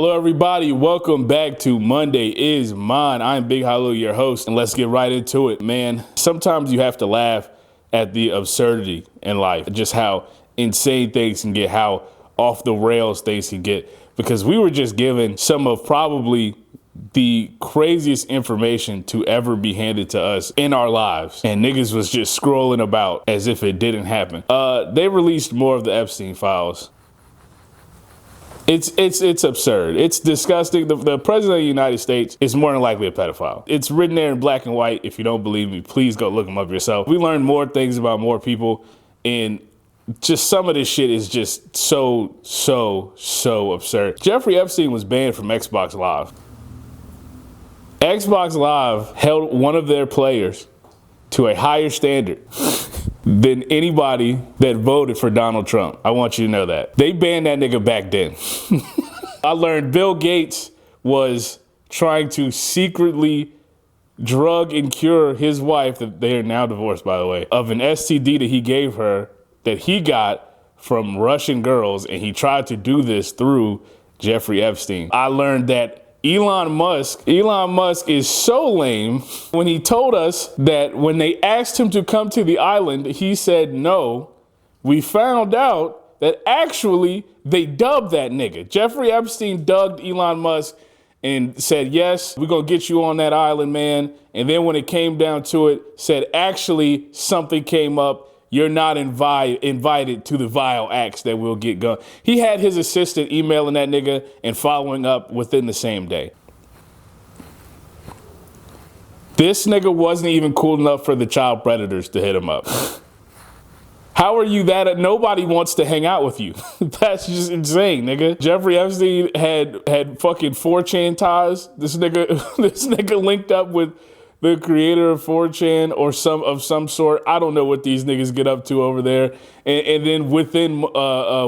Hello everybody, welcome back to Monday is Mine. I'm Big Hollow, your host, and let's get right into it, man. Sometimes you have to laugh at the absurdity in life, just how insane things can get, how off the rails things can get, because we were just given some of probably the craziest information to ever be handed to us in our lives, and niggas was just scrolling about as if it didn't happen. They released more of the Epstein files. It's absurd. It's disgusting. The president of the United States is more than likely a pedophile. It's written there in black and white. If you don't believe me, please go look them up yourself. We learned more things about more people, and just some of this shit is just so absurd. Jeffrey Epstein was banned from Xbox Live. Xbox Live held one of their players to a higher standard than anybody that voted for Donald Trump. I want you to know that. They banned that nigga back then. I learned Bill Gates was trying to secretly drug and cure his wife, that they are now divorced by the way, of an STD that he gave her that he got from Russian girls, and he tried to do this through Jeffrey Epstein. I learned that Elon Musk is so lame. When he told us that when they asked him to come to the island, he said no. We found out that actually they dubbed that nigga. Jeffrey Epstein dubbed Elon Musk and said, yes, we're gonna get you on that island, man. And then when it came down to it, said actually something came up. You're not invited to the vile acts that will get going. He had his assistant emailing that nigga and following up within the same day. This nigga wasn't even cool enough for the child predators to hit him up. How are you that? Nobody wants to hang out with you. That's just insane, nigga. Jeffrey Epstein had fucking 4chan ties. This nigga linked up with the creator of 4chan or some sort. I don't know what these niggas get up to over there. And then within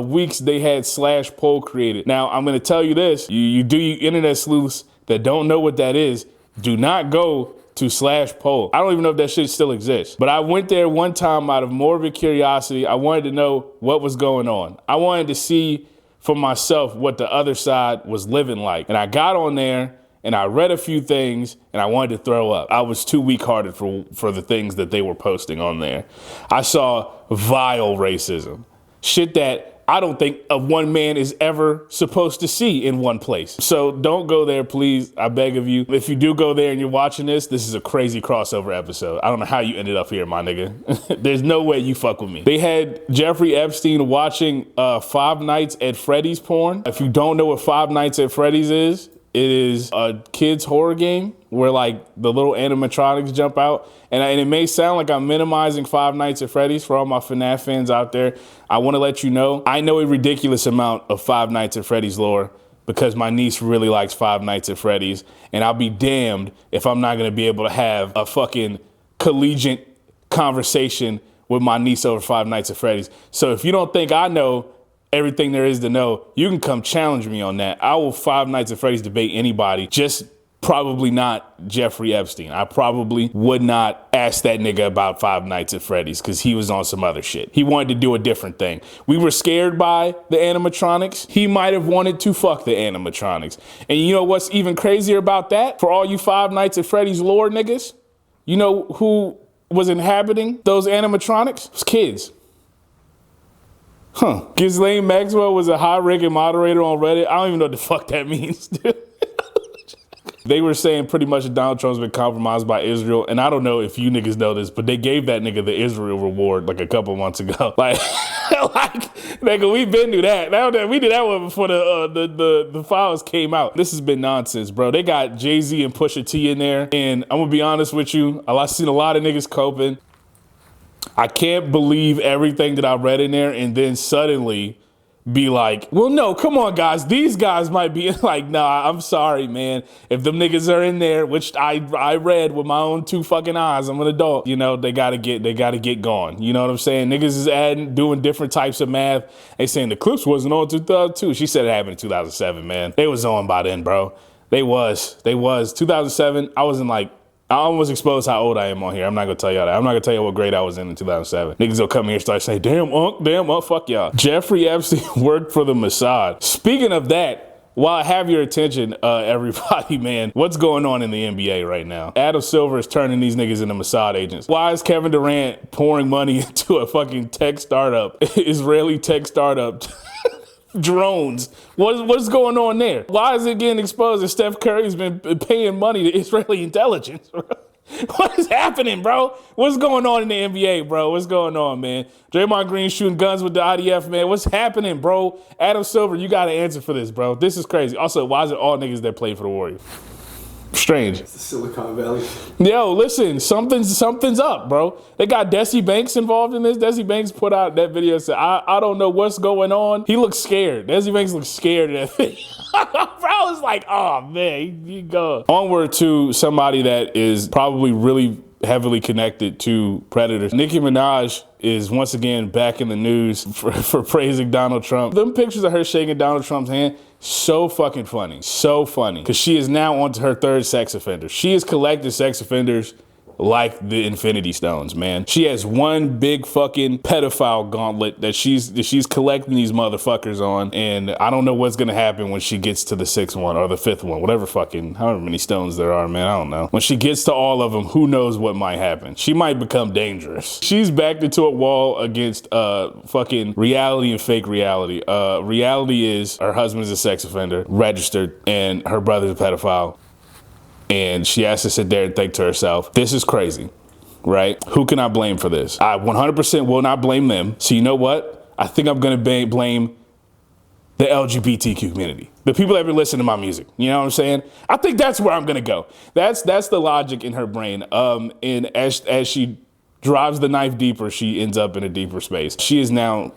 weeks, they had /poll created. Now, I'm gonna tell you this, you internet sleuths that don't know what that is, do not go to /poll. I don't even know if that shit still exists. But I went there one time out of morbid curiosity. I wanted to know what was going on. I wanted to see for myself what the other side was living like. And I got on there, and I read a few things, and I wanted to throw up. I was too weak-hearted for the things that they were posting on there. I saw vile racism, shit that I don't think one man is ever supposed to see in one place. So don't go there, please. I beg of you. If you do go there and you're watching this is a crazy crossover episode. I don't know how you ended up here, my nigga. There's no way you fuck with me. They had Jeffrey Epstein watching Five Nights at Freddy's porn. If you don't know what Five Nights at Freddy's is, it is a kid's horror game where like the little animatronics jump out. And it may sound like I'm minimizing Five Nights at Freddy's for all my FNAF fans out there. I want to let you know, I know a ridiculous amount of Five Nights at Freddy's lore because my niece really likes Five Nights at Freddy's. And I'll be damned if I'm not going to be able to have a fucking collegiate conversation with my niece over Five Nights at Freddy's. So if you don't think I know everything there is to know, you can come challenge me on that. I will Five Nights at Freddy's debate anybody, just probably not Jeffrey Epstein. I probably would not ask that nigga about Five Nights at Freddy's because he was on some other shit. He wanted to do a different thing. We were scared by the animatronics. He might have wanted to fuck the animatronics. And you know what's even crazier about that? For all you Five Nights at Freddy's lore niggas, you know who was inhabiting those animatronics? It was kids. Huh. Ghislaine Maxwell was a high-ranking moderator on Reddit. I don't even know what the fuck that means, dude. They were saying pretty much Donald Trump's been compromised by Israel. And I don't know if you niggas know this, but they gave that nigga the Israel reward like a couple months ago. Like nigga, we've been through that. We did that one before the files came out. This has been nonsense, bro. They got Jay-Z and Pusha T in there. And I'm gonna be honest with you, I've seen a lot of niggas coping. I can't believe everything that I read in there and then suddenly be like, well, no, come on, guys. These guys might be like, nah, I'm sorry, man. If them niggas are in there, which I read with my own two fucking eyes, I'm an adult. You know, they gotta get gone. You know what I'm saying? Niggas is doing different types of math. They saying the clips wasn't on 2002. She said it happened in 2007, man. They was on by then, bro. They was 2007. I almost exposed how old I am on here. I'm not gonna tell y'all that. I'm not gonna tell you what grade I was in 2007. Niggas will come here and start saying, damn, fuck y'all. Jeffrey Epstein worked for the Mossad. Speaking of that, while I have your attention, everybody, man, what's going on in the NBA right now? Adam Silver is turning these niggas into Mossad agents. Why is Kevin Durant pouring money into a fucking tech startup, Israeli tech startup? Drones. What's going on there? Why is it getting exposed that Steph Curry's been paying money to Israeli intelligence? What is happening, bro? What's going on in the NBA, bro? What's going on, man? Draymond Green shooting guns with the IDF, man. What's happening, bro? Adam Silver, you got to answer for this, bro. This is crazy. Also, why is it all niggas that play for the Warriors? Strange. It's the Silicon Valley. Yo, listen, something's up, bro. They got Desi Banks involved in this. Desi Banks put out that video and said, I don't know what's going on. He looks scared. Desi Banks looks scared of that thing. Bro, it's like, oh man, you go. Onward to somebody that is probably really heavily connected to predators. Nicki Minaj is once again back in the news for praising Donald Trump. Them pictures of her shaking Donald Trump's hand, so fucking funny. So funny. Because she is now onto her third sex offender. She has collected sex offenders like the Infinity Stones, man. She has one big fucking pedophile gauntlet that she's collecting these motherfuckers on, and I don't know what's gonna happen when she gets to the sixth one or the fifth one, whatever fucking, however many stones there are, man, I don't know. When she gets to all of them, who knows what might happen. She might become dangerous. She's backed into a wall against fucking reality and fake reality. Reality is her husband's a sex offender, registered, and her brother's a pedophile. And she has to sit there and think to herself, this is crazy, right? Who can I blame for this? I 100% will not blame them. So you know what? I think I'm gonna blame the LGBTQ community. The people that have been listening to my music. You know what I'm saying? I think that's where I'm gonna go. That's the logic in her brain. And as she drives the knife deeper, she ends up in a deeper space. She is now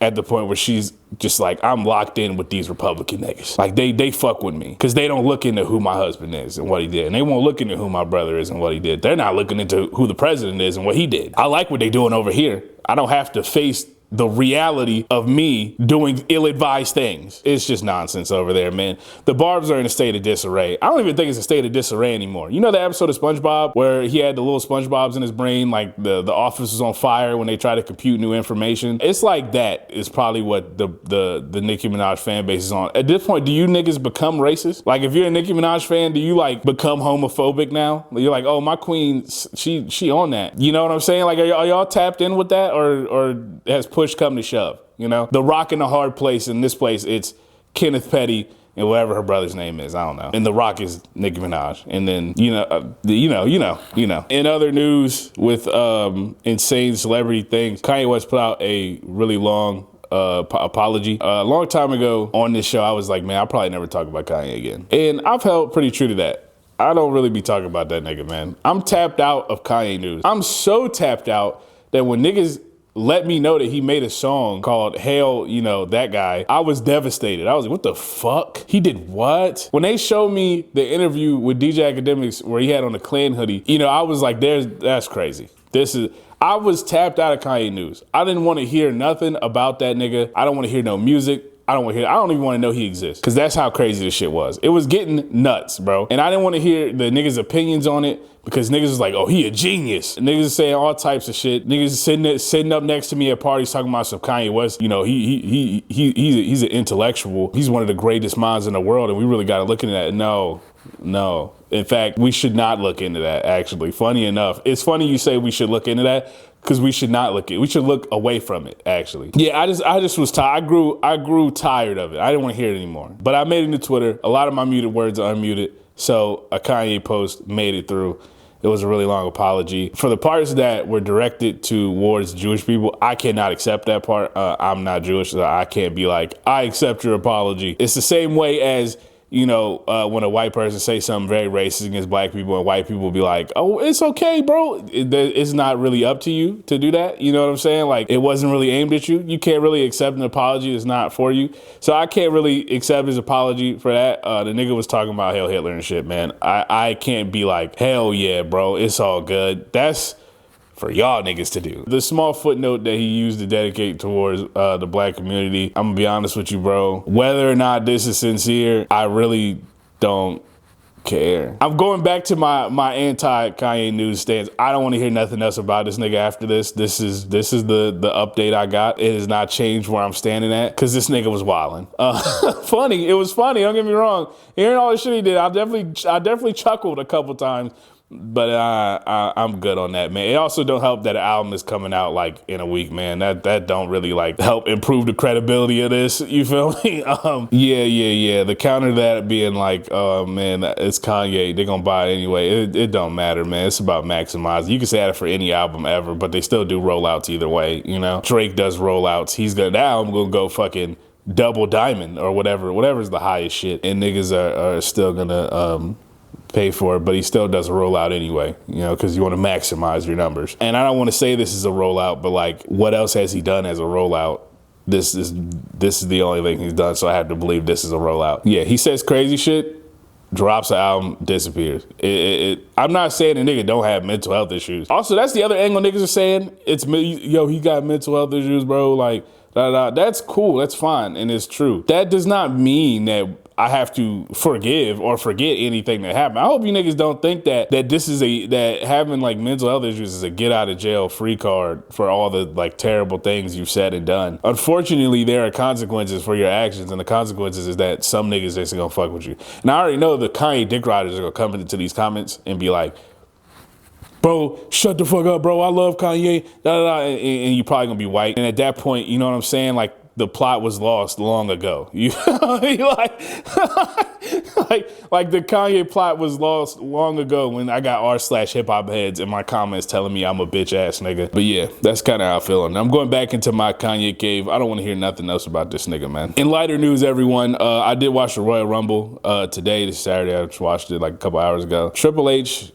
at the point where she's just like, I'm locked in with these Republican niggas. Like they fuck with me because they don't look into who my husband is and what he did. And they won't look into who my brother is and what he did. They're not looking into who the president is and what he did. I like what they doing over here. I don't have to face the reality of me doing ill-advised things. It's just nonsense over there, man. The Barbs are in a state of disarray. I don't even think it's a state of disarray anymore. You know the episode of SpongeBob where he had the little SpongeBobs in his brain, like the office was on fire when they try to compute new information? It's like that is probably what the Nicki Minaj fan base is on. At this point, do you niggas become racist? Like if you're a Nicki Minaj fan, do you like become homophobic now? You're like, oh, my queen, she on that. You know what I'm saying? Like are y'all tapped in with that or has push come to shove, you know? The rock in the hard place, in this place, it's Kenneth Petty and whatever her brother's name is, I don't know. And the rock is Nicki Minaj. And then, you know. In other news with insane celebrity things, Kanye West put out a really long apology. A long time ago on this show, I was like, man, I'll probably never talk about Kanye again. And I've held pretty true to that. I don't really be talking about that nigga, man. I'm tapped out of Kanye news. I'm so tapped out that when niggas let me know that he made a song called Hail, you know, that guy, I was devastated. I was like, what the fuck? He did what? When they showed me the interview with DJ Academics where he had on the Klan hoodie, you know, I was like, that's crazy. I was tapped out of Kanye news. I didn't want to hear nothing about that nigga. I don't want to hear no music. I don't even want to know he exists because that's how crazy this shit was. It was getting nuts, bro. And I didn't want to hear the niggas' opinions on it because niggas was like, oh, he a genius. Niggas saying all types of shit. Niggas sitting up next to me at parties talking about some Kanye West. You know, he's an intellectual. He's one of the greatest minds in the world, and we really got to look into that. No. In fact, we should not look into that, actually. Funny enough. It's funny you say we should look into that because we should not look at it. We should look away from it, actually. Yeah, I just was tired. I grew tired of it. I didn't want to hear it anymore. But I made it to Twitter. A lot of my muted words are unmuted. So a Kanye post made it through. It was a really long apology. For the parts that were directed towards Jewish people, I cannot accept that part. I'm not Jewish, so I can't be like, I accept your apology. It's the same way as, you know, when a white person say something very racist against black people and white people will be like, oh, it's okay, bro. It's not really up to you to do that. You know what I'm saying? Like, it wasn't really aimed at you. You can't really accept an apology. It's not for you. So I can't really accept his apology for that. The nigga was talking about Hail Hitler and shit, man. I can't be like, hell yeah, bro. It's all good. That's for y'all niggas to do. The small footnote that he used to dedicate towards the black community, I'm gonna be honest with you, bro. Whether or not this is sincere, I really don't care. I'm going back to my anti-Kanye news stance. I don't want to hear nothing else about this nigga after this. This is the update I got. It has not changed where I'm standing at because this nigga was wilding. Funny, it was funny. Don't get me wrong. Hearing all the shit he did, I definitely chuckled a couple times. But I'm good on that, man. It also don't help that an album is coming out like in a week, man. That don't really like help improve the credibility of this. You feel me? Yeah. The counter to that being like, oh man, it's Kanye. They're gonna buy it anyway. It don't matter, man. It's about maximizing. You can say that for any album ever, but they still do rollouts either way. You know, Drake does rollouts. That album gonna go fucking double diamond or whatever's the highest shit, and niggas are still gonna pay for it, but he still does a rollout anyway, you know, because you want to maximize your numbers. And I don't want to say this is a rollout, but like, what else has he done as a rollout? This is the only thing he's done, so I have to believe this is a rollout. Yeah, he says crazy shit, drops an album, disappears. I'm not saying a nigga don't have mental health issues. Also, that's the other angle niggas are saying. It's, yo, he got mental health issues, bro. Like, that's cool, that's fine, and it's true. That does not mean that I have to forgive or forget anything that happened. I hope you niggas don't think that that having like mental health issues is a get out of jail free card for all the like terrible things you've said and done. Unfortunately, there are consequences for your actions, and the consequences is that some niggas just gonna fuck with you. And I already know the Kanye dick riders are gonna come into these comments and be like, bro, shut the fuck up, bro. I love Kanye, and you probably gonna be white. And at that point, you know what I'm saying? Like, the plot was lost long ago. You like the Kanye plot was lost long ago when I got r/hip hop heads in my comments telling me I'm a bitch ass nigga. But yeah, that's kind of how I feel. And I'm going back into my Kanye cave. I don't want to hear nothing else about this nigga, man. In lighter news, everyone, I did watch the Royal Rumble today, this Saturday. I just watched it like a couple hours ago. Triple H,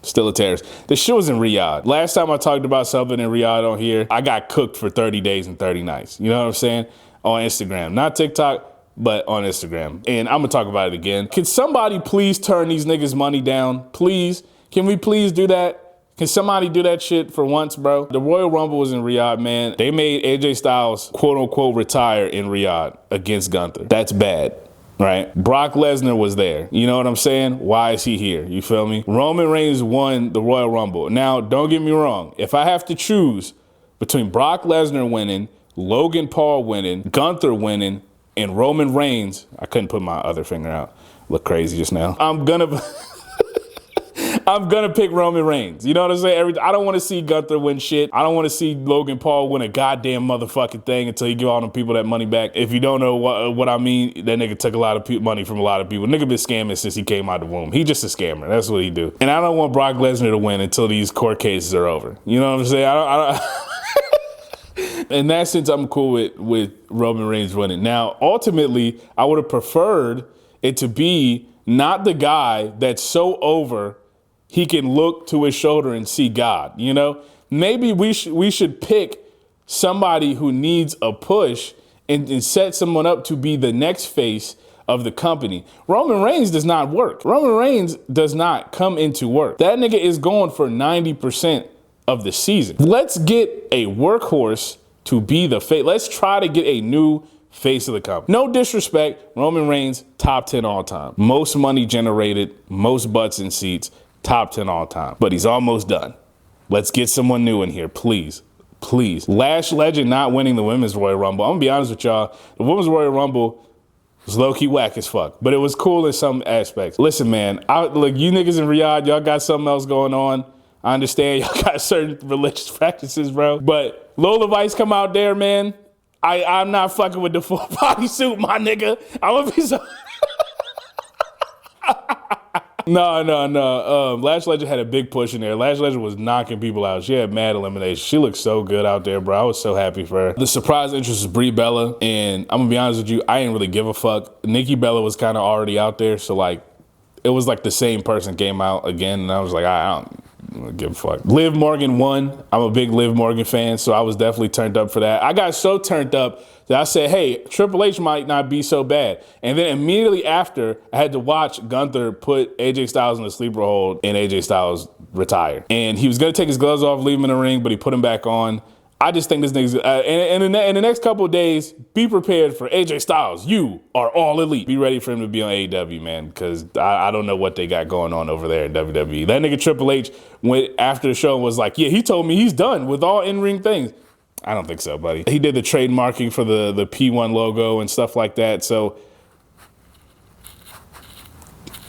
still a terrorist. The shit was in Riyadh. Last time I talked about something in Riyadh on here, I got cooked for 30 days and 30 nights. You know what I'm saying? On Instagram. Not TikTok, but on Instagram. And I'm gonna talk about it again. Can somebody please turn these niggas' money down? Please? Can we please do that? Can somebody do that shit for once, bro? The Royal Rumble was in Riyadh, man. They made AJ Styles, quote unquote, retire in Riyadh against Gunther. That's bad. Right? Brock Lesnar was there. You know what I'm saying? Why is he here? You feel me? Roman Reigns won the Royal Rumble. Now, don't get me wrong. If I have to choose between Brock Lesnar winning, Logan Paul winning, Gunther winning, and Roman Reigns, I couldn't put my other finger out. Look crazy just now. I'm gonna pick Roman Reigns. You know what I'm saying? I don't want to see Gunther win shit. I don't want to see Logan Paul win a goddamn motherfucking thing until he give all them people that money back. If you don't know what I mean, that nigga took a lot of money from a lot of people. Nigga been scamming since he came out of the womb. He just a scammer. That's what he do. And I don't want Brock Lesnar to win until these court cases are over. You know what I'm saying? I don't in that sense, I'm cool with Roman Reigns winning. Now, ultimately, I would have preferred it to be not the guy that's so over he can look to his shoulder and see God, you know? Maybe we should pick somebody who needs a push and set someone up to be the next face of the company. Roman Reigns does not work. Roman Reigns does not come into work. That nigga is going for 90% of the season. Let's get a workhorse to be the face. Let's try to get a new face of the company. No disrespect, Roman Reigns, top 10 all time. Most money generated, most butts in seats, top 10 all time. But he's almost done. Let's get someone new in here, please. Please. Lash Legend not winning the Women's Royal Rumble. I'm gonna be honest with y'all. The Women's Royal Rumble was low-key whack as fuck, but it was cool in some aspects. Listen, man, look, you niggas in Riyadh, y'all got something else going on. I understand y'all got certain religious practices, bro. But Lola Vice come out there, man. I'm not fucking with the full body suit, my nigga. I'm gonna be so... No. Lash Legend had a big push in there. Lash Legend was knocking people out. She had mad elimination. She looked so good out there, bro. I was so happy for her. The surprise entrance was Brie Bella, and I'm gonna be honest with you, I didn't really give a fuck. Nikki Bella was kind of already out there, so like, it was like the same person came out again, and I was like, I don't give a fuck. Liv Morgan won. I'm a big Liv Morgan fan, so I was definitely turned up for that. I got so turned up that I said, hey, Triple H might not be so bad. And then immediately after, I had to watch Gunther put AJ Styles in the sleeper hold and AJ Styles retire. And he was gonna take his gloves off, leave him in the ring, but he put him back on. I just think this nigga's, and in the next couple of days, be prepared for AJ Styles. You are all elite. Be ready for him to be on AEW, man, because I don't know what they got going on over there in WWE. That nigga Triple H went after the show and was like, yeah, he told me he's done with all in-ring things. I don't think so, buddy. He did the trademarking for the P1 logo and stuff like that, so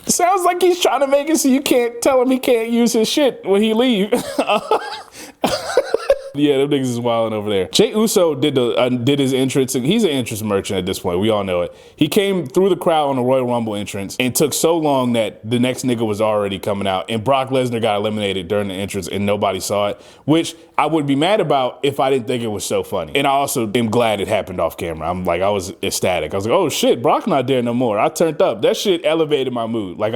sounds like he's trying to make it so you can't tell him he can't use his shit when he leave. Yeah, them niggas is wilding over there. Jey Uso did his entrance, and he's an entrance merchant at this point. We all know it. He came through the crowd on the Royal Rumble entrance and took so long that the next nigga was already coming out, and Brock Lesnar got eliminated during the entrance and nobody saw it, which I would be mad about if I didn't think it was so funny. And I also am glad it happened off camera. I was ecstatic. I was like, oh shit, Brock not there no more. I turned up. That shit elevated my mood. Like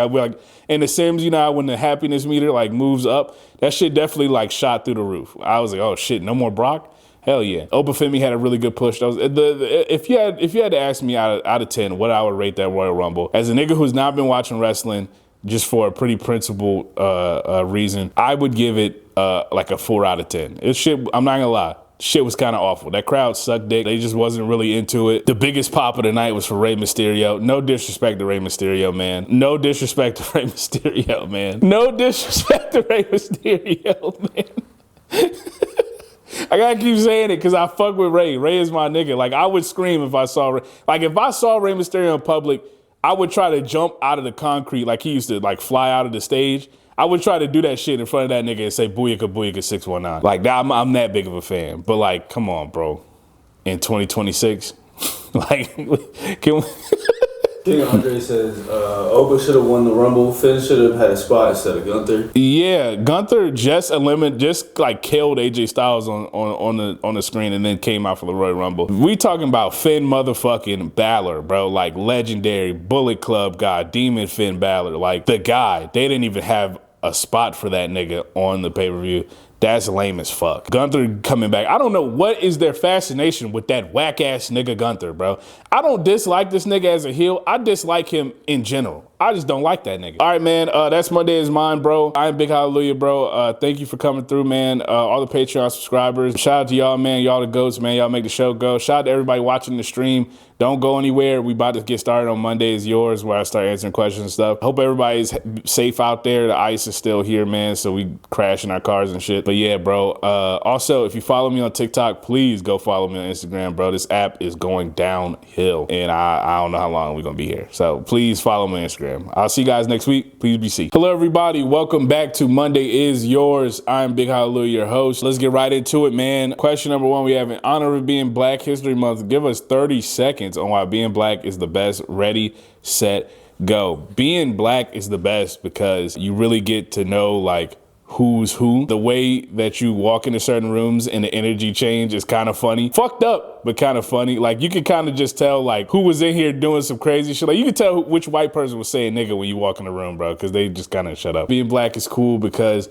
in The Sims, you know, when the happiness meter like moves up, that shit definitely like shot through the roof. I was like, oh shit, no more Brock? Hell yeah. Obafemi had a really good push. If you had to ask me out of 10 what I would rate that Royal Rumble, as a nigga who's not been watching wrestling just for a pretty principled reason, I would give it like a 4 out of 10. It's shit, I'm not gonna lie. Shit was kind of awful. That crowd sucked dick. They just wasn't really into it. The biggest pop of the night was for Rey Mysterio. No disrespect to Rey Mysterio, man. No disrespect to Rey Mysterio, man. No disrespect to Rey Mysterio, man. I gotta keep saying it because I fuck with Rey. Rey is my nigga. Like, I would scream if I saw Rey. Like, if I saw Rey Mysterio in public, I would try to jump out of the concrete like he used to, like, fly out of the stage. I would try to do that shit in front of that nigga and say, booyaka, booyaka, 619. Like, I'm that big of a fan. But, like, come on, bro. In 2026, like, can we... King Andre says, Oba should have won the Rumble. Finn should have had a spot instead of Gunther. Yeah, Gunther just like killed AJ Styles on the screen and then came out for the Royal Rumble. We talking about Finn motherfucking Balor, bro. Like, legendary Bullet Club guy, Demon Finn Balor. Like, the guy. They didn't even have a spot for that nigga on the pay-per-view. That's lame as fuck. Gunther coming back. I don't know what is their fascination with that whack-ass nigga Gunther, bro. I don't dislike this nigga as a heel. I dislike him in general. I just don't like that nigga. All right, man. That's Monday is mine, bro. I'm Big Hallelujah, bro. Thank you for coming through, man. All the Patreon subscribers. Shout out to y'all, man. Y'all the goats, man. Y'all make the show go. Shout out to everybody watching the stream. Don't go anywhere. We about to get started on Monday is Yours, where I start answering questions and stuff. Hope everybody's safe out there. The ice is still here, man, so we crashing our cars and shit. But yeah, bro. Also, if you follow me on TikTok, please go follow me on Instagram, bro. This app is going downhill, and I don't know how long we're gonna be here. So please follow me on Instagram. I'll see you guys next week. Please be safe. Hello, everybody. Welcome back to Monday is Yours. I'm Big Hallelujah, your host. Let's get right into it, man. Question number 1, we have in honor of being Black History Month. Give us 30 seconds on why being black is the best. Ready, set, go. Being black is the best because you really get to know, like, who's who. The way that you walk into certain rooms and the energy change is kind of funny. Fucked up, but kind of funny. Like, you can kind of just tell, like, who was in here doing some crazy shit. Like, you can tell which white person was saying nigga when you walk in the room, bro, because they just kind of shut up. Being black is cool because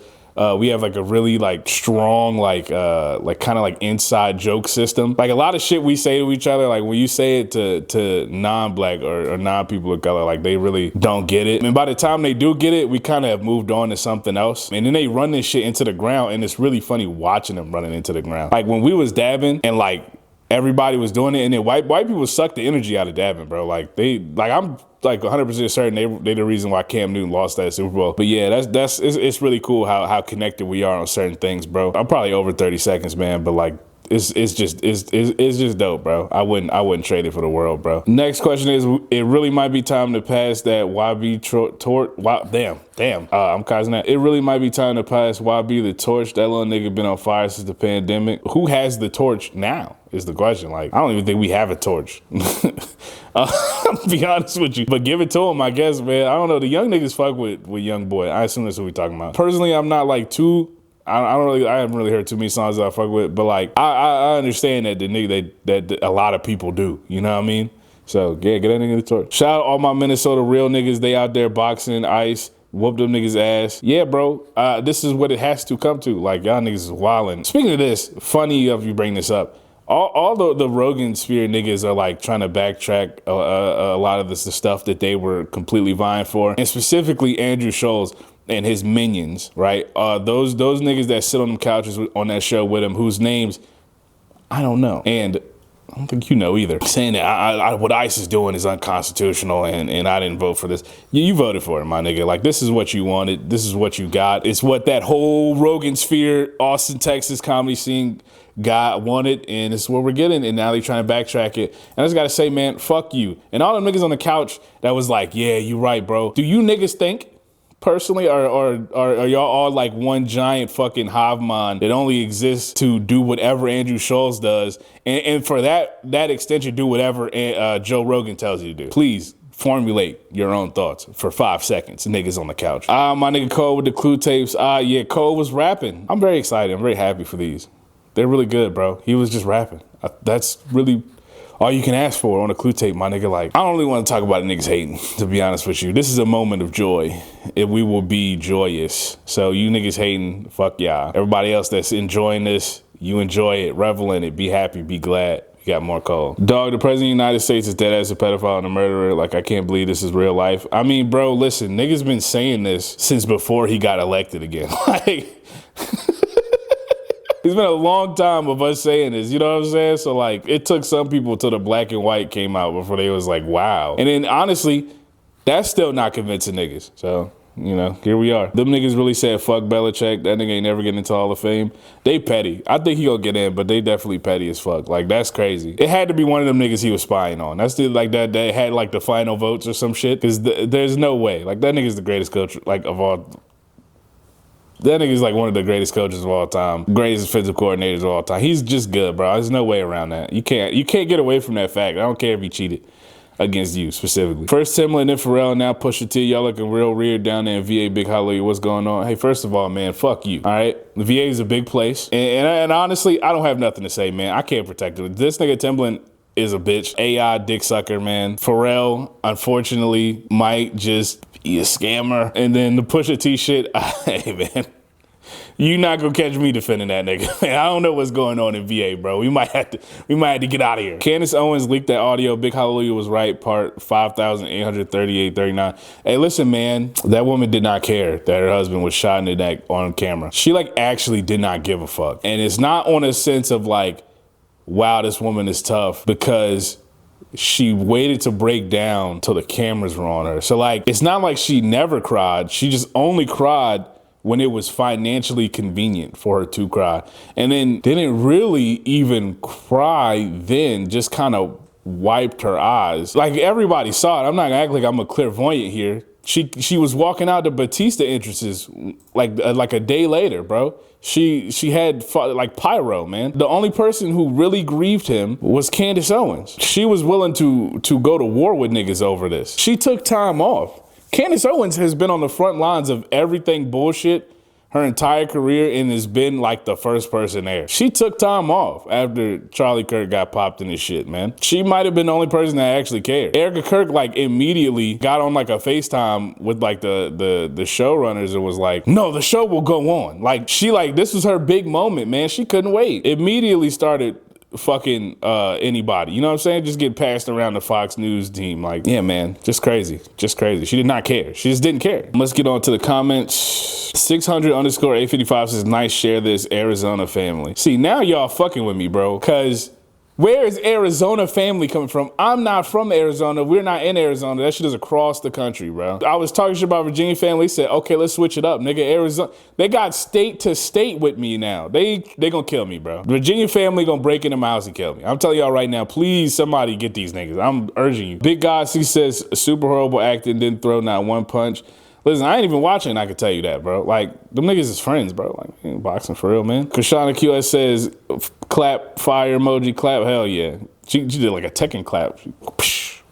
we have like a really like strong like kind of like inside joke system. Like, a lot of shit we say to each other, like when you say it to non-black or non-people of color, like they really don't get it. And by the time they do get it, we kind of have moved on to something else. And then they run this shit into the ground, and it's really funny watching them running into the ground. Like when we was dabbing and like everybody was doing it, and then white people suck the energy out of dabbing, bro. Like I'm like 100% certain they the reason why Cam Newton lost that Super Bowl. But yeah, it's really cool how connected we are on certain things, bro. I'm probably over 30 seconds, man, but like it's just dope, bro. I wouldn't trade it for the world, bro. Next question is, it really might be time to pass that YB torch. I'm causing that. It really might be time to pass YB the torch. That little nigga been on fire since the pandemic. Who has the torch now is the question. Like, I don't even think we have a torch. I'll be honest with you, but give it to him, I guess, man. I don't know. The young niggas fuck with young boy. I assume that's what we talking about. Personally, I'm not like too. I haven't really heard too many songs that I fuck with, but like I understand that the nigga that a lot of people do. You know what I mean? So yeah, get that nigga the torch. Shout out all my Minnesota real niggas. They out there boxing ice. Whoop them niggas ass. Yeah, bro. This is what it has to come to. Like, y'all niggas is wildin'. Speaking of this, funny of you bring this up. All the Rogan Spear niggas are like trying to backtrack a lot of the stuff that they were completely vying for, and specifically Andrew Schultz and his minions, right? Those niggas that sit on them couches on that show with him, whose names I don't know. And I don't think you know either. Saying that what ICE is doing is unconstitutional and I didn't vote for this. You voted for it, my nigga. Like, this is what you wanted. This is what you got. It's what that whole Rogan sphere, Austin, Texas comedy scene wanted, and it's what we're getting, and now they're trying to backtrack it. And I just gotta say, man, fuck you. And all them niggas on the couch that was like, yeah, you right, bro. Do you niggas think, personally, or are y'all all like one giant fucking hive mind that only exists to do whatever Andrew Schultz does, and for that extension, do whatever Joe Rogan tells you to do? Please formulate your own thoughts for 5 seconds, niggas on the couch. My nigga Cole with the Clue tapes. Yeah, Cole was rapping. I'm very excited. I'm very happy for these. They're really good, bro. He was just rapping. That's really all you can ask for on a Clue tape, my nigga. Like, I don't really want to talk about niggas hating, to be honest with you. This is a moment of joy. We will be joyous. So you niggas hating, fuck y'all. Everybody else that's enjoying this, you enjoy it, revel in it, be happy, be glad. You got more call. Dog, the president of the United States is dead as a pedophile and a murderer. Like, I can't believe this is real life. I mean, bro, listen, niggas been saying this since before he got elected again. Like, it's been a long time of us saying this, you know what I'm saying? So like, it took some people till the black and white came out before they was like, wow. And then honestly, that's still not convincing niggas. So, you know, here we are. Them niggas really said, fuck Belichick. That nigga ain't never getting into Hall of Fame. They petty. I think he gonna get in, but they definitely petty as fuck. Like, that's crazy. It had to be one of them niggas he was spying on. That's the, like, that they had like the final votes or some shit. Cause there's no way. Like, that nigga's the greatest coach, like, of all. That nigga's like one of the greatest coaches of all time, greatest defensive coordinators of all time. He's just good, bro. There's no way around that. You can't get away from that fact. I don't care if he cheated against you specifically. First Timbaland, then Pharrell, now Pusha T. Y'all looking real weird down there in VA, Big Hallelujah. What's going on? Hey, first of all, man, fuck you, all right? The VA is a big place. And honestly, I don't have nothing to say, man. I can't protect it. This nigga Timbaland is a bitch. AI dick sucker, man. Pharrell, unfortunately, might just be a scammer. And then the Pusha T shit, hey, man. You not gonna catch me defending that nigga. Man, I don't know what's going on in VA, bro. We might have to get out of here. Candace Owens leaked that audio. Big Hallelujah was right. Part 5,838:39. Hey, listen, man. That woman did not care that her husband was shot in the neck on camera. She like actually did not give a fuck. And it's not on a sense of like, wow, this woman is tough, because she waited to break down till the cameras were on her. So like, it's not like she never cried. She just only cried when it was financially convenient for her to cry. And then didn't really even cry then, just kind of wiped her eyes. Like, everybody saw it. I'm not gonna act like I'm a clairvoyant here. She was walking out the Batista entrances like a day later, bro. She had like pyro, man. The only person who really grieved him was Candace Owens. She was willing to go to war with niggas over this. She took time off. Candace Owens has been on the front lines of everything bullshit her entire career and has been like the first person there. She took time off after Charlie Kirk got popped in his shit, man. She might have been the only person that actually cared. Erica Kirk like immediately got on like a FaceTime with like the showrunners and was like, no, the show will go on. Like, she like, this was her big moment, man. She couldn't wait. Immediately started fucking anybody, you know what I'm saying? Just get passed around the Fox News team. Like, yeah, man, just crazy. She did not care. She just didn't care. Let's get on to the comments. 600_855 says, nice, share this Arizona family. See, now y'all fucking with me, bro, because where is Arizona family coming from? I'm not from Arizona. We're not in Arizona. That shit is across the country, bro. I was talking shit about Virginia family. He said, okay, let's switch it up, nigga. Arizona, they got state to state with me now. They gonna kill me, bro. Virginia family gonna break into my house and kill me. I'm telling y'all right now, please, somebody get these niggas. I'm urging you. Big God, he says, super horrible acting, didn't throw not one punch. Listen, I ain't even watching, I can tell you that, bro. Like, them niggas is friends, bro. Like, ain't boxing for real, man. Krishana QS says, clap, fire emoji, clap, hell yeah. She did like a Tekken clap.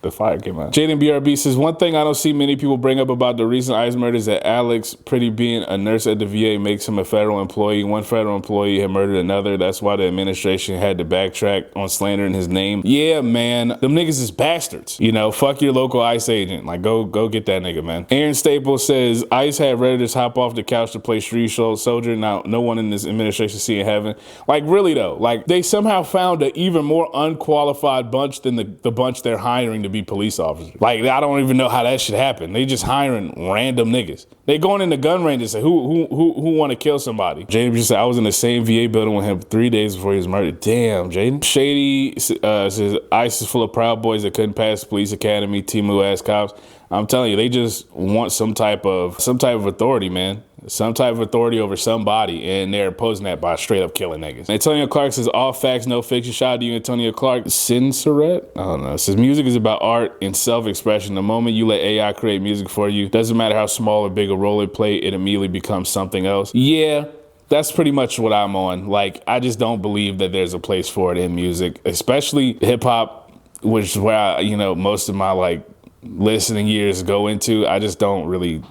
The fire came out. Jaden BRB says, one thing I don't see many people bring up about the recent ICE murders is that Alex Pretty being a nurse at the VA makes him a federal employee. One federal employee had murdered another. That's why the administration had to backtrack on slandering his name. Yeah, man. Them niggas is bastards. You know, fuck your local ICE agent. Like, go get that nigga, man. Aaron Staples says, ICE had Redditors hop off the couch to play Street Soldier. Now, no one in this administration see in heaven. Like, really though, like, they somehow found an even more unqualified bunch than the bunch they're hiring to be be police officers. Like, I don't even know how that should happen. They just hiring random niggas. They going in the gun range and say, who want to kill somebody? Jaden just said, I was in the same VA building with him 3 days before he was murdered. Damn, Jaden. Shady says, ICE is full of Proud Boys that couldn't pass the police academy, Timu ass cops. I'm telling you, they just want some type of authority, man. Some type of authority over somebody, and they're opposing that by straight up killing niggas. Antonio Clark says, all facts, no fiction. Shout out to you, Antonio Clark. Sinsuret? I don't know. It says, music is about art and self-expression. The moment you let AI create music for you, doesn't matter how small or big a role it play, it immediately becomes something else. Yeah, that's pretty much what I'm on. Like, I just don't believe that there's a place for it in music, especially hip hop, which is where I, most of my like listening years go into. I don't really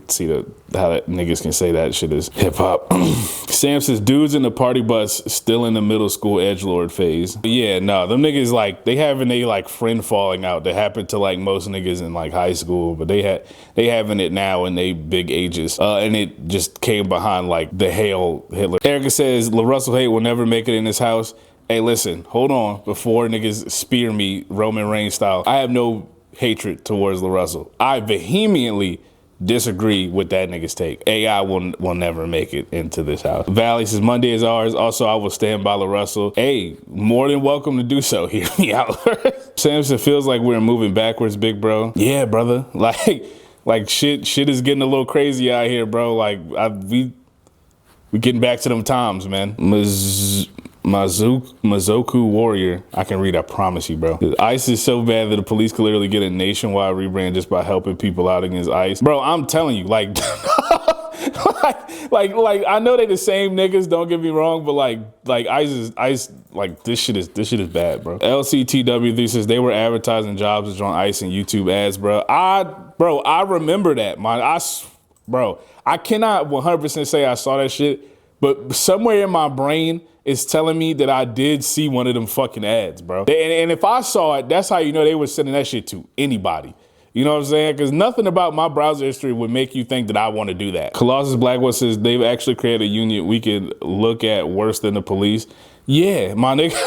see how that niggas can say that shit is hip hop. Sam says, dudes in the party bus still in the middle school edgelord phase. But yeah, no, them niggas like, they having a like friend falling out that happened to like most niggas in like high school, but they having it now in they big ages. And it just came behind like the Hail Hitler. Erica says, LaRussell Hate will never make it in this house. Hey, listen, hold on before niggas spear me Roman Reigns style. I have no hatred towards LaRussell. I vehemently disagree with that nigga's take. AI will never make it into this house. Valley says, Monday is ours. Also, I will stand by LaRussell. Hey, more than welcome to do so. Hear me out. Samson feels like we're moving backwards, big bro. Yeah, brother. Like shit is getting a little crazy out here, bro. Like we getting back to them times, man. Mazoku Warrior. I can read, I promise you, bro. ICE is so bad that the police could literally get a nationwide rebrand just by helping people out against ICE. Bro, I'm telling you, like, like I know they the same niggas, don't get me wrong, but like ICE, like this shit is bad, bro. LCTW says they were advertising jobs on ICE and YouTube ads, bro. I remember that, man. I cannot 100% say I saw that shit, but somewhere in my brain, it's telling me that I did see one of them fucking ads, bro. And if I saw it, that's how you know they were sending that shit to anybody. You know what I'm saying? Because nothing about my browser history would make you think that I want to do that. Colossus Blackwell says they've actually created a union we could look at worse than the police. Yeah, my nigga.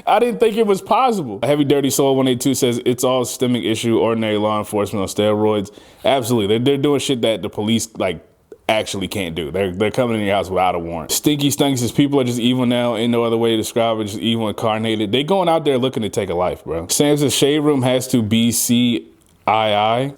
I didn't think it was possible. Heavy Dirty Soul 182 says it's all a systemic issue, ordinary law enforcement on steroids. Absolutely. They're doing shit that the police like actually can't do. They're coming in your house without a warrant. Stinky Stunk says people are just evil now. Ain't no other way to describe it. Just evil incarnated. They going out there looking to take a life, bro. Sam says Shade Room has to be CIA. Oh,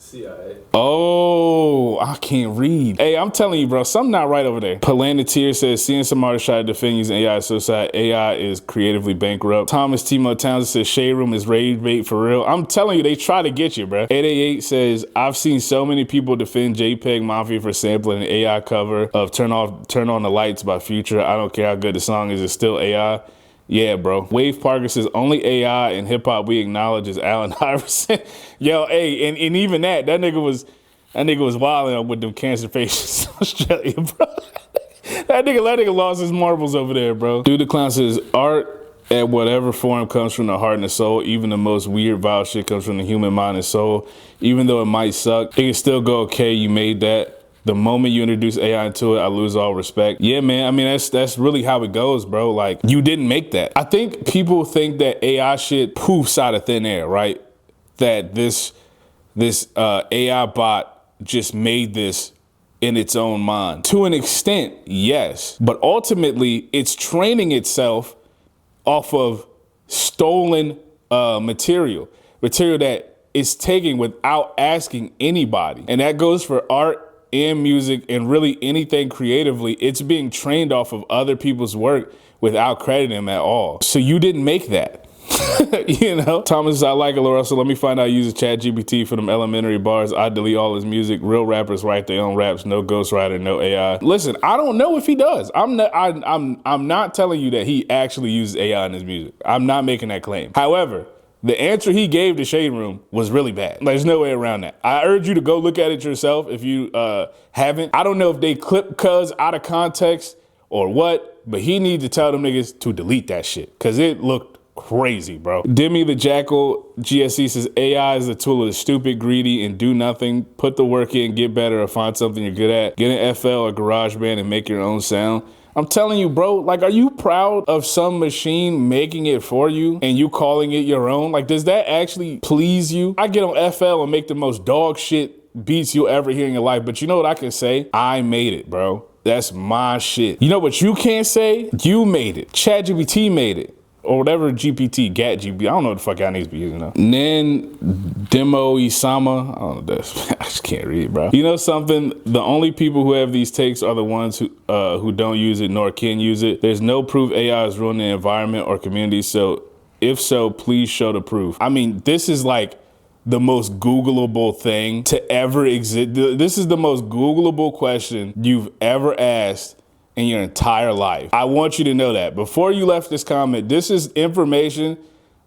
I can't read. Hey, I'm telling you, bro, something not right over there. Palantir says, seeing some artists try to defend using AI so sad, AI is creatively bankrupt. Thomas Timo Townsend says, Shade Room is rage bait for real. I'm telling you, they try to get you, bro. 888 says, I've seen so many people defend JPEG Mafia for sampling an AI cover of Turn On the Lights by Future. I don't care how good the song is, it's still AI. Yeah, bro. Wave Parker says, only AI in hip hop we acknowledge is Allen Iverson. Yo, hey, and even that nigga was wilding with them cancer patients in Australia, bro. That nigga lost his marbles over there, bro. Dude the Clown says, art at whatever form comes from the heart and the soul. Even the most weird, vile shit comes from the human mind and soul. Even though it might suck, it can still go okay. You made that. The moment you introduce AI into it, I lose all respect. Yeah, man. I mean, that's really how it goes, bro. Like, you didn't make that. I think people think that AI shit poofs out of thin air, right? That this AI bot just made this in its own mind. To an extent, yes. But ultimately, it's training itself off of stolen material that it's taking without asking anybody. And that goes for art and music and really anything creatively. It's being trained off of other people's work without crediting them at all. So you didn't make that. You know? Thomas, I like it, Russell. Let me find out I use ChatGPT for them elementary bars. I delete all his music. Real rappers write their own raps. No ghostwriter, no AI. Listen, I don't know if he does. I'm not telling you that he actually uses AI in his music. I'm not making that claim. However, the answer he gave to Shade Room was really bad. There's no way around that. I urge you to go look at it yourself if you haven't. I don't know if they clip cuz out of context or what, but he needs to tell them niggas to delete that shit because it looked crazy, bro. Demi the Jackal GSC says AI is a tool of the stupid, greedy, and do nothing. Put the work in, get better, or find something you're good at. Get an FL or GarageBand and make your own sound. I'm telling you, bro, like, are you proud of some machine making it for you and you calling it your own? Like, does that actually please you? I get on FL and make the most dog shit beats you'll ever hear in your life, but you know what I can say? I made it, bro. That's my shit. You know what you can't say? You made it. ChatGPT made it. Or whatever GPT, GAT-GPT, I don't know what the fuck I need to be using now. Nen Demo Isama, I don't know this. I just can't read, bro. You know something? The only people who have these takes are the ones who don't use it nor can use it. There's no proof AI is ruining the environment or community, so if so, please show the proof. I mean, this is like the most Googleable thing to ever exist. This is the most Googleable question you've ever asked in your entire life. I want you to know that. Before you left this comment, this is information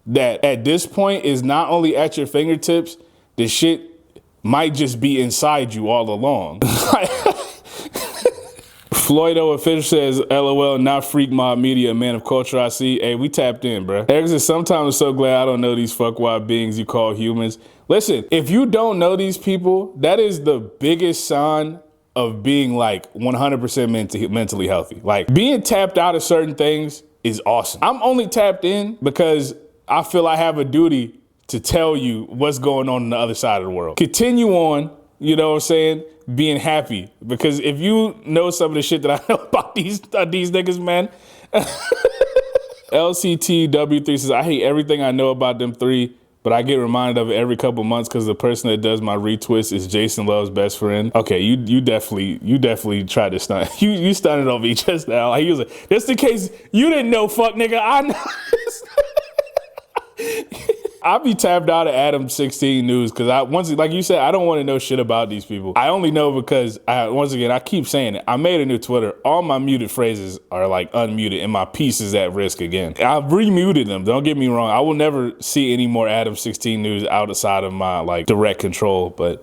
that at this point is not only at your fingertips, the shit might just be inside you all along. Floydo Official says, LOL, not Freak Mob Media, man of culture I see. Hey, we tapped in, bro. Exit, sometimes I'm so glad I don't know these fuckwad beings you call humans. Listen, if you don't know these people, that is the biggest sign of being like 100% mentally healthy. Like, being tapped out of certain things is awesome. I'm only tapped in because I feel I have a duty to tell you what's going on the other side of the world. Continue on, you know what I'm saying, being happy. Because if you know some of the shit that I know about these niggas, man. LCTW3 says, I hate everything I know about them three, but I get reminded of it every couple months because the person that does my retwist is Jason Love's best friend. Okay, you definitely tried to stunt. You stunted on me just now. Like, he was like, just in case you didn't know, fuck nigga, I know. I'll be tapped out of Adam 16 News because like you said, I don't want to know shit about these people. I only know because once again, I keep saying it. I made a new Twitter. All my muted phrases are like unmuted and my piece is at risk again. I've remuted them. Don't get me wrong. I will never see any more Adam 16 News outside of my like direct control, but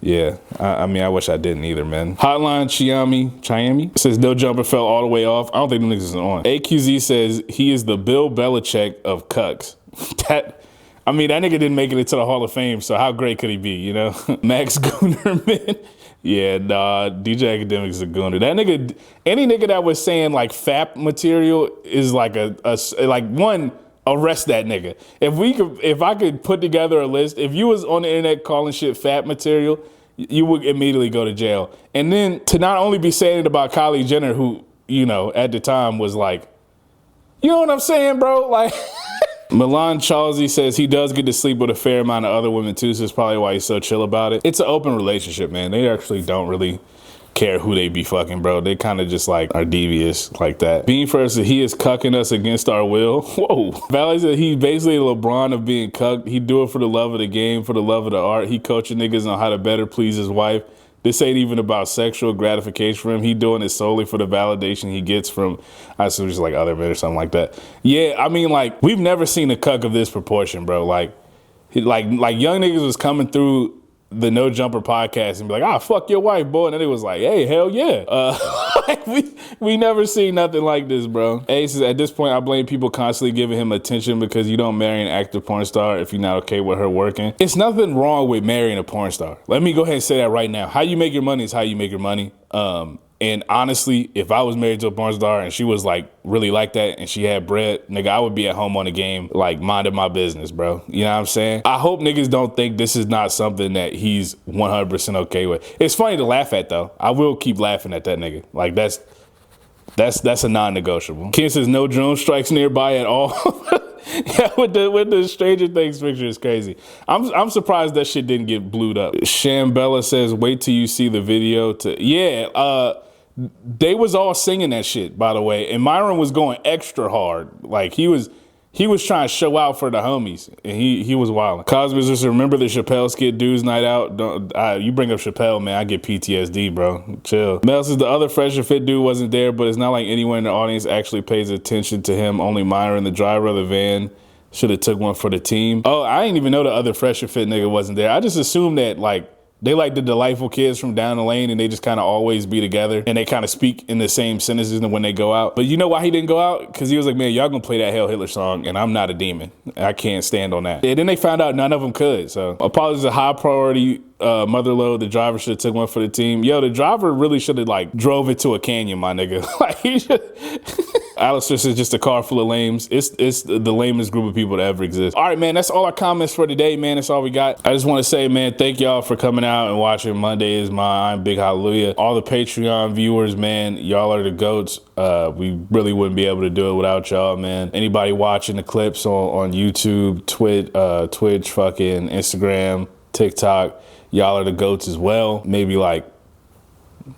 yeah, I mean, I wish I didn't either, man. Hotline Chiami says no jumper fell all the way off. I don't think the niggas is on. AQZ says he is the Bill Belichick of cucks. I mean, that nigga didn't make it into the Hall of Fame, so how great could he be, you know? Max Goonerman. Yeah, nah, DJ Academic is a gooner. That nigga, any nigga that was saying like FAP material is like one, arrest that nigga. If I could put together a list, if you was on the internet calling shit FAP material, you would immediately go to jail. And then to not only be saying it about Kylie Jenner, who, you know, at the time was like, you know what I'm saying, bro? Like, Milan Chalsey says he does get to sleep with a fair amount of other women too, so that's probably why he's so chill about it. It's an open relationship, man. They actually don't really care who they be fucking, bro. They kind of just like are devious like that. Being first, he is cucking us against our will. Whoa. Valley said he's basically the LeBron of being cucked. He do it for the love of the game, for the love of the art. He coaching niggas on how to better please his wife. This ain't even about sexual gratification for him. He doing it solely for the validation he gets from, I assume, just like other men or something like that. Yeah, I mean, like, we've never seen a cuck of this proportion, bro. Like young niggas was coming through the No Jumper podcast and be like, fuck your wife, boy. And then it was like, hey, hell yeah. We never seen nothing like this, bro. Ace says, at this point, I blame people constantly giving him attention because you don't marry an active porn star if you're not okay with her working. It's nothing wrong with marrying a porn star. Let me go ahead and say that right now. How you make your money is how you make your money. And honestly, if I was married to a porn star and she was like really like that and she had bread, nigga, I would be at home on the game, like minding my business, bro. You know what I'm saying? I hope niggas don't think this is not something that he's 100% okay with. It's funny to laugh at though. I will keep laughing at that nigga. Like that's a non-negotiable. Ken says no drone strikes nearby at all. Yeah, with the Stranger Things picture is crazy. I'm surprised that shit didn't get blued up. Shambella says, wait till you see the video they was all singing that shit, by the way. And Myron was going extra hard. Like he was trying to show out for the homies, and he was wilding. Cosmos just remember the Chappelle skit dudes night out. You bring up Chappelle, man, I get PTSD, bro. Chill. Mel says the other fresh and fit dude wasn't there, but it's not like anyone in the audience actually pays attention to him. Only Myron, the driver of the van, should have took one for the team. Oh, I didn't even know the other fresh and fit nigga wasn't there. I just assumed that like They like the delightful kids from down the lane, and they just kind of always be together, and they kind of speak in the same sentences when they go out. But you know why he didn't go out? Because he was like, man, y'all gonna play that Hail Hitler song, and I'm not a demon. I can't stand on that. And then they found out none of them could. So apologies to high priority Motherload. The driver should have took one for the team. Yo, the driver really should have like drove it to a canyon, my nigga. Like he should. Alistair says just a car full of lames. It's the lamest group of people that ever exist. All right, man, that's all our comments for today, man. That's all we got. I just want to say, man, thank y'all for coming out and watching Monday Is Mine. I'm Big Hallelujah. All the Patreon viewers, man, y'all are the GOATs. We really wouldn't be able to do it without y'all, man. Anybody watching the clips on YouTube, Twitch, fucking Instagram, TikTok, y'all are the GOATs as well. Maybe like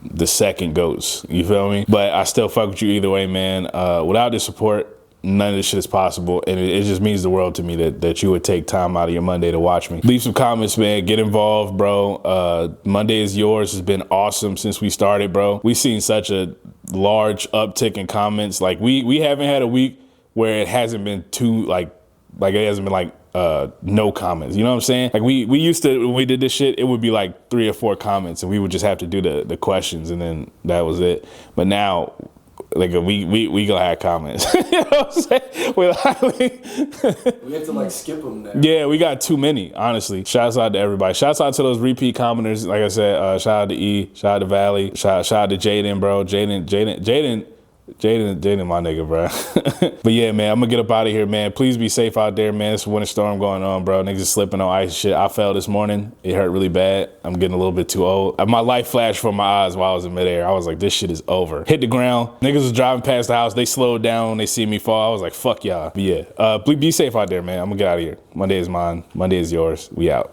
the second GOATs, you feel me? But I still fuck with you either way, man. Without the support, none of this shit is possible, and it just means the world to me that you would take time out of your Monday to watch me. Leave some comments, man. Get involved, bro. Monday Is Yours has been awesome since we started, bro. We've seen such a large uptick in comments. Like we haven't had a week where it hasn't been too like it hasn't been like no comments. You know what I'm saying? Like we used to, when we did this shit, it would be like 3 or 4 comments, and we would just have to do the questions, and then that was it. But now, like we gonna have comments. You know what I'm saying? We have to like skip them now. Yeah, we got too many, honestly. Shouts out to everybody. Shouts out to those repeat commenters. Like I said, shout out to E, shout out to Valley, shout out to Jaden, bro. Jaden, my nigga, bro. But yeah, man, I'm gonna get up out of here, man. Please be safe out there, man. It's a winter storm going on, bro. Niggas is slipping on ice and shit. I fell this morning. It hurt really bad. I'm getting a little bit too old. My life flashed from my eyes while I was in midair. I was like, this shit is over. Hit the ground. Niggas was driving past the house. They slowed down when they see me fall. I was like, fuck y'all. But yeah, be safe out there, man. I'm gonna get out of here. Monday Is Mine. Monday Is Yours. We out.